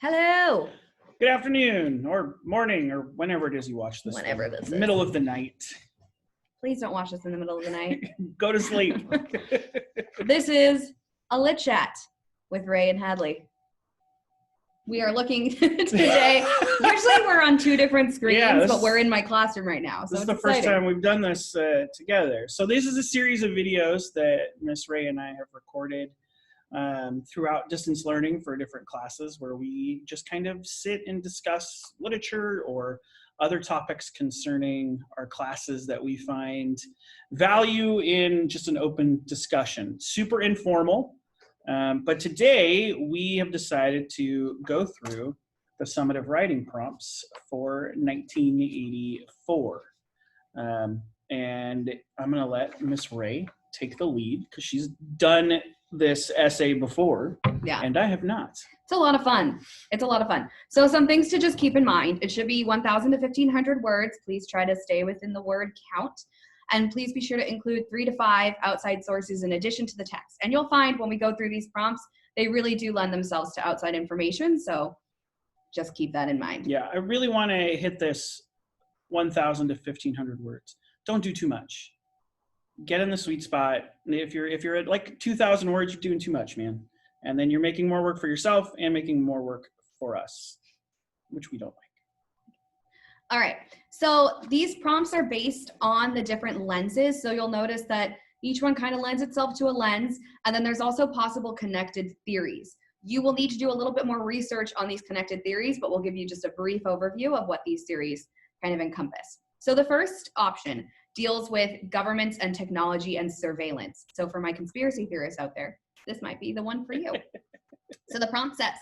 Hello. Good afternoon or morning or whenever it is you watch this. Whenever this is. Middle of the night. Please don't watch this in the middle of the night. Go to sleep. This is a lit chat with Rae and Hadley. We are looking today. Usually we're on two different screens, but we're in my classroom right now. So this is the first time we've done this together. So this is a series of videos that Miss Rae and I have recorded throughout distance learning for different classes, where we just kind of sit and discuss literature or other topics concerning our classes that we find value in just an open discussion. Super informal. But today we have decided to go through the summative writing prompts for 1984. And I'm going to let Miss Rae take the lead because she's done this essay before, and I have not. It's a lot of fun. So some things to just keep in mind. It should be 1,000 to 1,500 words. Please try to stay within the word count. And please be sure to include 3 to 5 outside sources in addition to the text. And you'll find when we go through these prompts, they really do lend themselves to outside information. So just keep that in mind. Yeah, I really want to hit this 1,000 to 1,500 words. Don't do too much. Get in the sweet spot. If you're at like 2,000 words, you're doing too much, man. And then you're making more work for yourself and making more work for us, which we don't like. All right, so these prompts are based on the different lenses. So you'll notice that each one kind of lends itself to a lens, and then there's also possible connected theories. You will need to do a little bit more research on these connected theories, but we'll give you just a brief overview of what these theories kind of encompass. So the first option deals with governments and technology and surveillance. So for my conspiracy theorists out there, this might be the one for you. So the prompt says,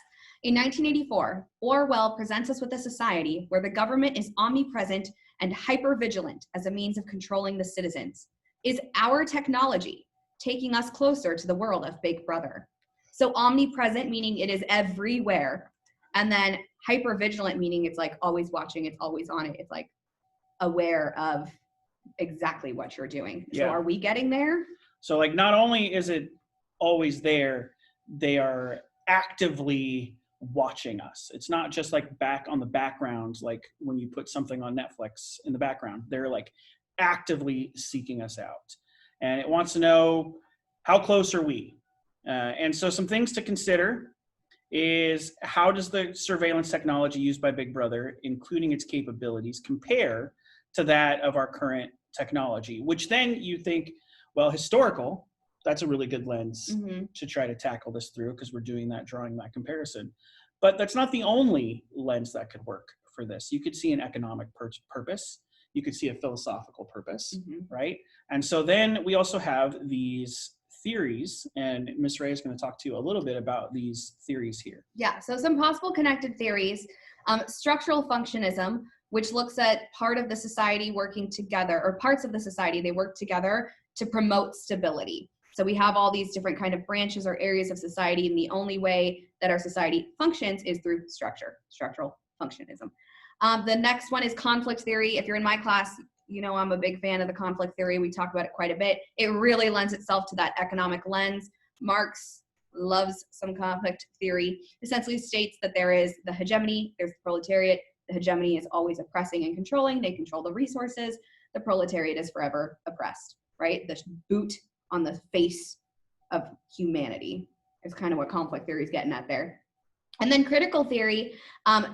in 1984, Orwell presents us with a society where the government is omnipresent and hyper-vigilant as a means of controlling the citizens. Is our technology taking us closer to the world of Big Brother? So omnipresent, meaning it is everywhere. And then hyper-vigilant, meaning it's like always watching, it's always on it. It's like aware of exactly what you're doing. So are we getting there? So like not only is it always there, they are actively watching us. It's not just like back on the background, like when you put something on Netflix in the background. They're like actively seeking us out. And it wants to know, how close are we? And so some things to consider is, how does the surveillance technology used by Big Brother, including its capabilities, compare to that of our current technology? Which then you think, well, historical, that's a really good lens to try to tackle this through, because we're doing that, drawing that comparison. But that's not the only lens that could work for this. You could see an economic purpose. You could see a philosophical purpose, right? And so then we also have these theories, and Ms. Rae is going to talk to you a little bit about these theories here. Yeah, so some possible connected theories. Structural functionism, which looks at part of the society working together, or parts of the society, they work together to promote stability. So we have all these different kind of branches or areas of society, and the only way that our society functions is through structural functionism. The next one is conflict theory. If you're in my class, you know I'm a big fan of the conflict theory. We talk about it quite a bit. It really lends itself to that economic lens. Marx loves some conflict theory. Essentially states that there is the hegemony, there's the proletariat. The hegemony is always oppressing and controlling. They control the resources. The proletariat is forever oppressed, right? The boot on the face of humanity is kind of what conflict theory is getting at there. And then critical theory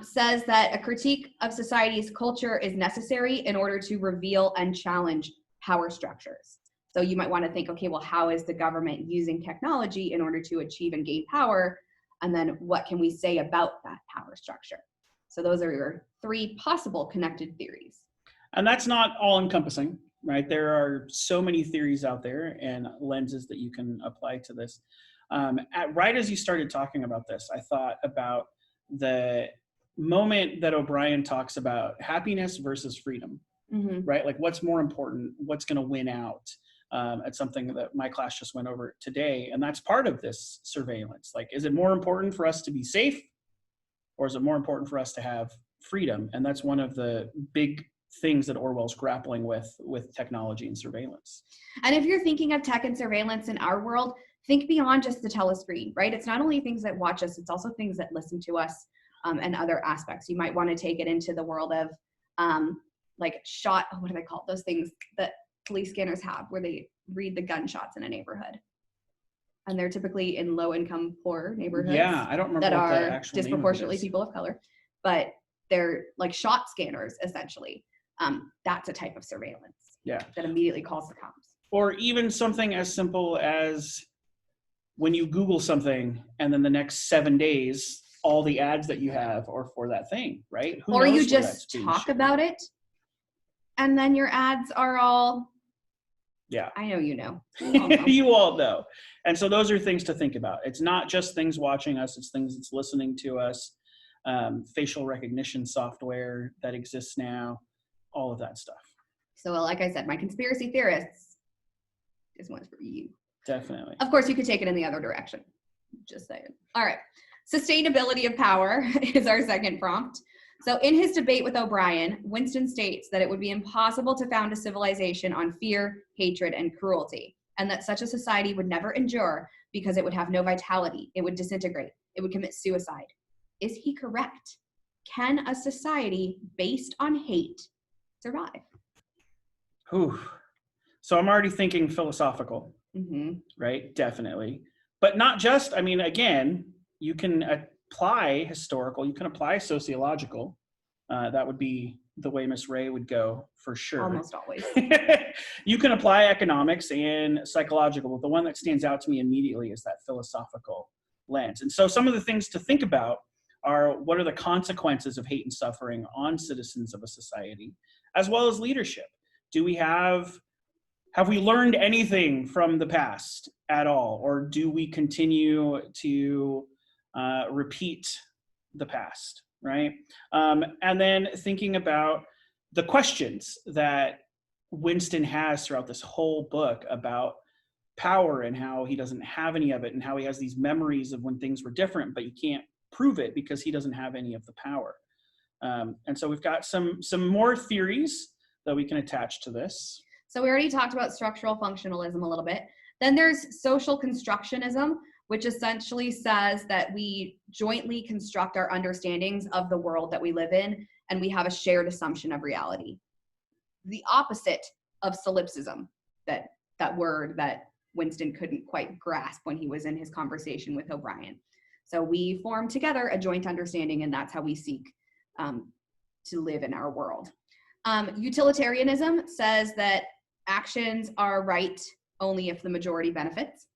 says that a critique of society's culture is necessary in order to reveal and challenge power structures. So you might want to think, okay, well, how is the government using technology in order to achieve and gain power? And then what can we say about that power structure? So those are your 3 possible connected theories. And that's not all encompassing, right? There are so many theories out there and lenses that you can apply to this. Right as you started talking about this, I thought about the moment that O'Brien talks about happiness versus freedom, right? Like what's more important, what's going to win out? It's something that my class just went over today. And that's part of this surveillance. Like, is it more important for us to be safe, or is it more important for us to have freedom? And that's one of the big things that Orwell's grappling with technology and surveillance. And if you're thinking of tech and surveillance in our world, think beyond just the telescreen, right? It's not only things that watch us, it's also things that listen to us. and other aspects. You might want to take it into the world of like what do they call those things that police scanners have where they read the gunshots in a neighborhood? And they're typically in low-income, poor neighborhoods. Yeah, I don't remember that what the are actual name of it disproportionately is. people of color, but they're like shot scanners essentially. That's a type of surveillance. Yeah. That immediately calls the cops. Or even something as simple as when you Google something and then the next 7 days, all the ads that you have are for that thing, right? Who or knows you where that's just being talk shipped? about it, and then your ads are all. Yeah. I know you know. You all know. You all know. And so those are things to think about. It's not just things watching us, it's things that's listening to us, facial recognition software that exists now, all of that stuff. So like I said, my conspiracy theorists, this one's for you. Definitely. Of course, you could take it in the other direction. Just saying. All right. Sustainability of power is our second prompt. So in his debate with O'Brien, Winston states that it would be impossible to found a civilization on fear, hatred, and cruelty, and that such a society would never endure because it would have no vitality. It would disintegrate. It would commit suicide. Is he correct? Can a society based on hate survive? Whew. So I'm already thinking philosophical, right? Definitely. But not just, I mean, again, you can apply historical, you can apply sociological. That would be the way Miss Rae would go for sure. Almost always. You can apply economics and psychological, but the one that stands out to me immediately is that philosophical lens. And so some of the things to think about are what are the consequences of hate and suffering on citizens of a society, as well as leadership. Do we have we learned anything from the past at all? Or do we continue to repeat the past, right? And then thinking about the questions that Winston has throughout this whole book about power and how he doesn't have any of it, and how he has these memories of when things were different, but you can't prove it because he doesn't have any of the power. And so we've got some more theories that we can attach to this. So we already talked about structural functionalism a little bit. Then there's social constructionism, which essentially says that we jointly construct our understandings of the world that we live in, and we have a shared assumption of reality. The opposite of solipsism, that word that Winston couldn't quite grasp when he was in his conversation with O'Brien. So we form together a joint understanding, and that's how we seek to live in our world. Utilitarianism says that actions are right only if the majority benefits.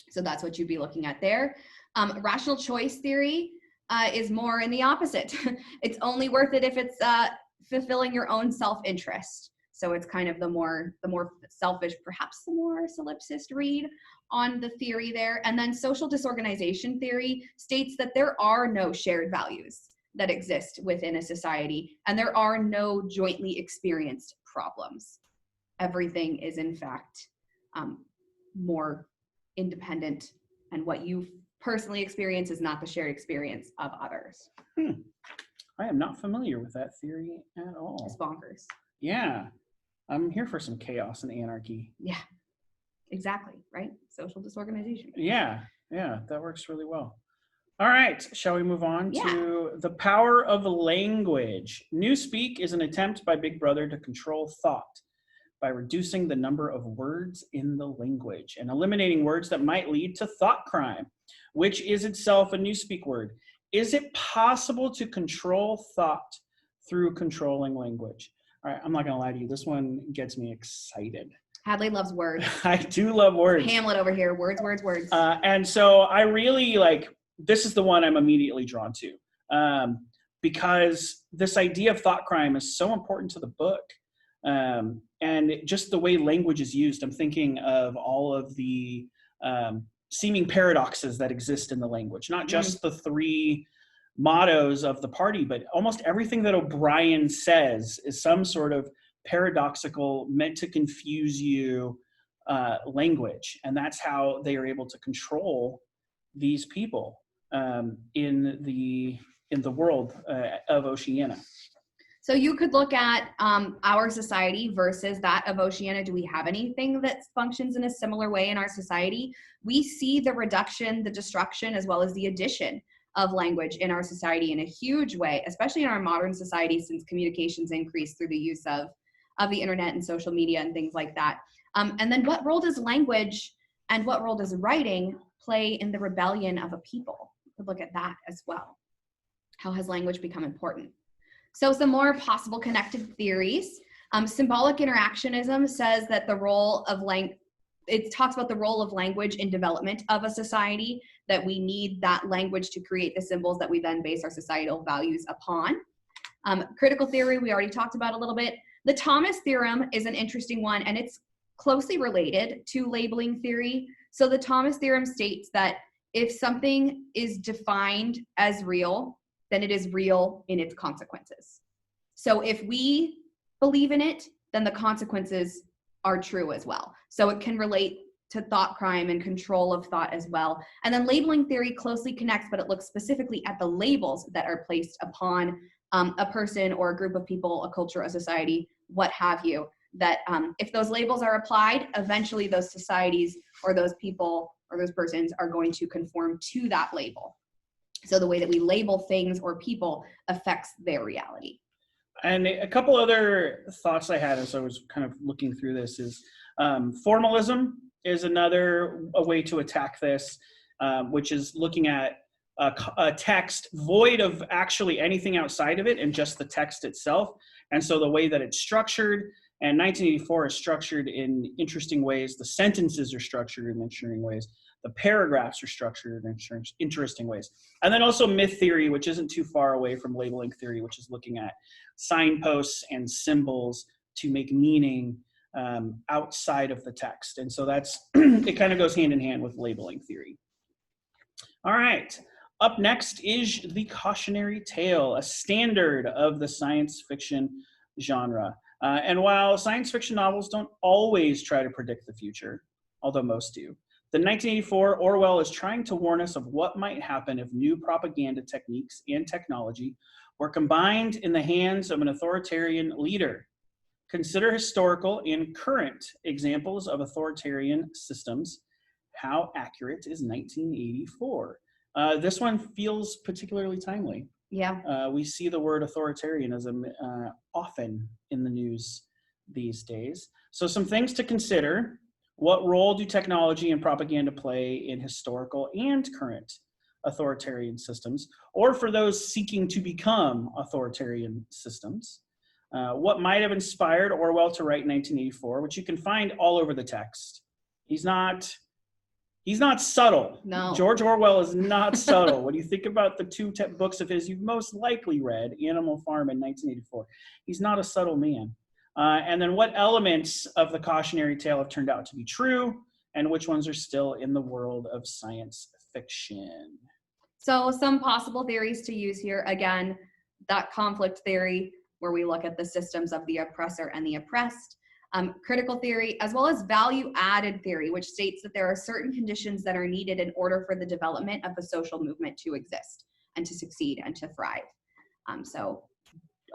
So that's what you'd be looking at there. Rational choice theory is more in the opposite. It's only worth it if it's fulfilling your own self-interest. So it's kind of the more selfish, perhaps the more solipsist read on the theory there. And then social disorganization theory states that there are no shared values that exist within a society, and there are no jointly experienced problems. Everything is, in fact, more independent, and what you personally experience is not the shared experience of others. I am not familiar with that theory at all. It's bonkers. Yeah. I'm here for some chaos and anarchy. Yeah, exactly, right? Social disorganization. Yeah, that works really well. All right, shall we move on to the power of language? Newspeak is an attempt by Big Brother to control thought by reducing the number of words in the language and eliminating words that might lead to thought crime, which is itself a Newspeak word. Is it possible to control thought through controlling language? All right, I'm not gonna lie to you, this one gets me excited. Hadley loves words. I do love words. Hamlet over here, words. And so I really this is the one I'm immediately drawn to, because this idea of thought crime is so important to the book. And just the way language is used, I'm thinking of all of the seeming paradoxes that exist in the language, not just the three mottos of the party, but almost everything that O'Brien says is some sort of paradoxical, meant to confuse you language. And that's how they are able to control these people in the world of Oceania. So you could look at our society versus that of Oceania. Do we have anything that functions in a similar way in our society? We see the reduction, the destruction, as well as the addition of language in our society in a huge way, especially in our modern society, since communications increased through the use of the internet and social media and things like that. And then what role does language and what role does writing play in the rebellion of a people? We'll look at that as well. How has language become important? So some more possible connected theories. Symbolic interactionism says that the role of it talks about the role of language in development of a society, that we need that language to create the symbols that we then base our societal values upon. Critical theory, we already talked about a little bit. The Thomas theorem is an interesting one, and it's closely related to labeling theory. So the Thomas theorem states that if something is defined as real, then it is real in its consequences. So if we believe in it, then the consequences are true as well. So it can relate to thought crime and control of thought as well. And then labeling theory closely connects, but it looks specifically at the labels that are placed upon a person or a group of people, a culture, a society, what have you, that if those labels are applied, eventually those societies or those people or those persons are going to conform to that label. So the way that we label things or people affects their reality. And a couple other thoughts I had as I was kind of looking through this is formalism is a way to attack this, which is looking at a text void of actually anything outside of it and just the text itself. And so the way that it's structured, and 1984 is structured in interesting ways. The sentences are structured in interesting ways. The paragraphs are structured in interesting ways. And then also myth theory, which isn't too far away from labeling theory, which is looking at signposts and symbols to make meaning outside of the text. And so that's, it kind of goes hand in hand with labeling theory. All right, up next is the cautionary tale, a standard of the science fiction genre. And while science fiction novels don't always try to predict the future, although most do, the 1984 Orwell is trying to warn us of what might happen if new propaganda techniques and technology were combined in the hands of an authoritarian leader. Consider historical and current examples of authoritarian systems. How accurate is 1984? This one feels particularly timely. Yeah. We see the word authoritarianism often in the news these days. So some things to consider. What role do technology and propaganda play in historical and current authoritarian systems, or for those seeking to become authoritarian systems? What might have inspired Orwell to write 1984, which you can find all over the text. He's not subtle. No. George Orwell is not subtle. When you think about the two books of his you've most likely read, Animal Farm and 1984, he's not a subtle man. And then what elements of the cautionary tale have turned out to be true, and which ones are still in the world of science fiction? So some possible theories to use here. Again, that conflict theory, where we look at the systems of the oppressor and the oppressed. Critical theory, as well as value-added theory, which states that there are certain conditions that are needed in order for the development of a social movement to exist and to succeed and to thrive. So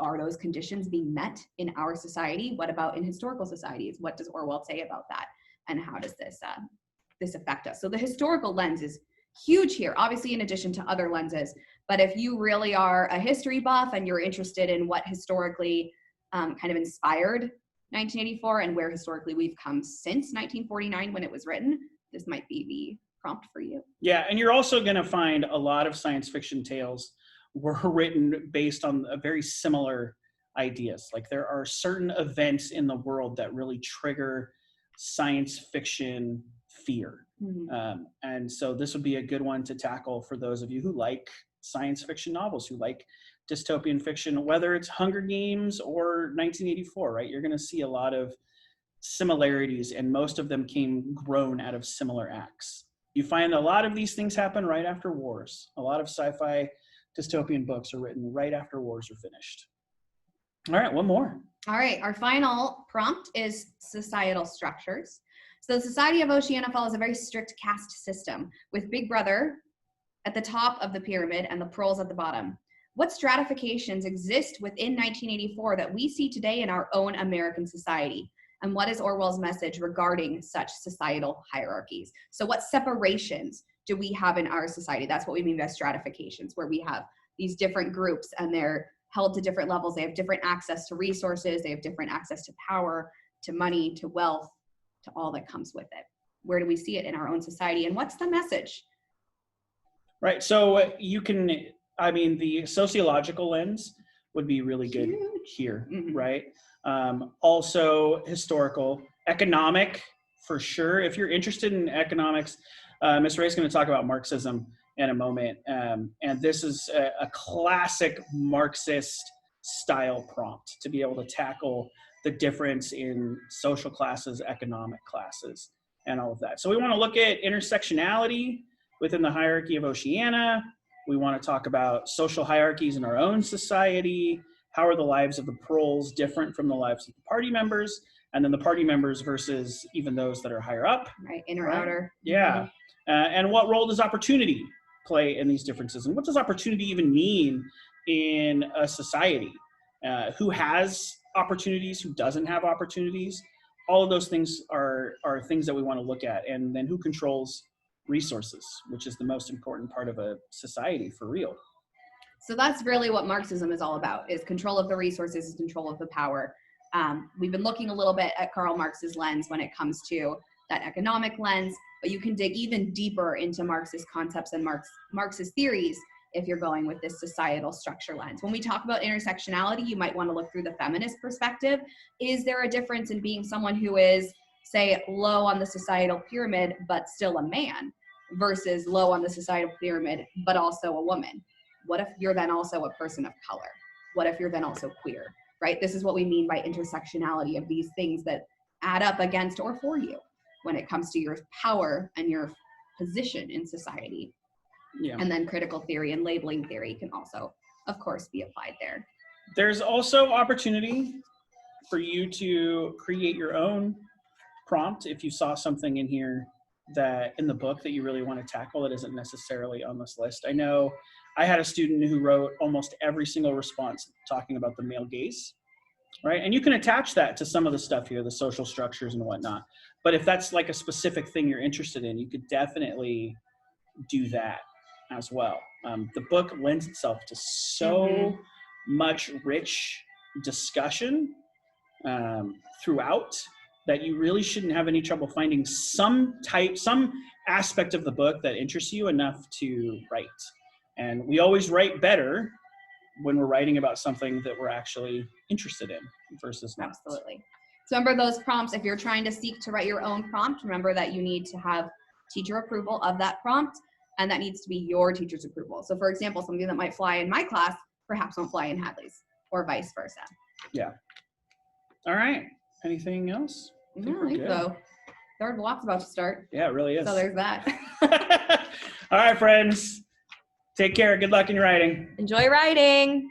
are those conditions being met in our society? What about in historical societies? What does Orwell say about that? And how does this affect us? So the historical lens is huge here, obviously in addition to other lenses. But if you really are a history buff and you're interested in what historically kind of inspired 1984 and where historically we've come since 1949 when it was written, this might be the prompt for you. Yeah, and you're also going to find a lot of science fiction tales were written based on very similar ideas. Like there are certain events in the world that really trigger science fiction fear. Mm-hmm. And so this would be a good one to tackle for those of you who like science fiction novels, who like dystopian fiction, whether it's Hunger Games or 1984, right? You're going to see a lot of similarities, and most of them came grown out of similar acts. You find a lot of these things happen right after wars. A lot of sci-fi dystopian books are written right after wars are finished. All right, one more. All right, our final prompt is societal structures. So the Society of Oceanophile is a very strict caste system with Big Brother at the top of the pyramid and the proles at the bottom. What stratifications exist within 1984 that we see today in our own American society? And what is Orwell's message regarding such societal hierarchies? So what separations do we have in our society? That's what we mean by stratifications, where we have these different groups and they're held to different levels. They have different access to resources. They have different access to power, to money, to wealth, to all that comes with it. Where do we see it in our own society? And what's the message? Right. So you can, I mean, the sociological lens would be really good here, right? Also historical, economic, for sure. If you're interested in economics, Ms. Rae is going to talk about Marxism in a moment. And this is a classic Marxist style prompt to be able to tackle the difference in social classes, economic classes, and all of that. So we want to look at intersectionality within the hierarchy of Oceania. We want to talk about social hierarchies in our own society. How are the lives of the proles different from the lives of the party members? And then the party members versus even those that are higher up. Right, inner, outer. Yeah. And what role does opportunity play in these differences? And what does opportunity even mean in a society? Who has opportunities, who doesn't have opportunities? All of those things are things that we want to look at. And then who controls resources, which is the most important part of a society for real. So that's really what Marxism is all about, is control of the resources, control of the power. We've been looking a little bit at Karl Marx's lens when it comes to that economic lens, but you can dig even deeper into Marxist concepts and Marxist theories if you're going with this societal structure lens. When we talk about intersectionality, you might want to look through the feminist perspective. Is there a difference in being someone who is, say, low on the societal pyramid, but still a man, versus low on the societal pyramid, but also a woman? What if you're then also a person of color? What if you're then also queer, right? This is what we mean by intersectionality, of these things that add up against or for you when it comes to your power and your position in society. Yeah. And then critical theory and labeling theory can also, of course, be applied there. There's also opportunity for you to create your own prompt if you saw something in here that in the book that you really want to tackle that isn't necessarily on this list. I know I had a student who wrote almost every single response talking about the male gaze, right? And you can attach that to some of the stuff here, the social structures and whatnot. But if that's like a specific thing you're interested in, you could definitely do that as well. The book lends itself to so much rich discussion throughout that you really shouldn't have any trouble finding some aspect of the book that interests you enough to write. And we always write better when we're writing about something that we're actually interested in versus not. Absolutely. So remember those prompts. If you're trying to seek to write your own prompt, remember that you need to have teacher approval of that prompt, and that needs to be your teacher's approval. So for example, something that might fly in my class perhaps won't fly in Hadley's, or vice versa. Yeah. All right. Anything else? I think so. Third block's about to start. Yeah, it really is. So there's that. All right, friends. Take care. Good luck in your writing. Enjoy writing.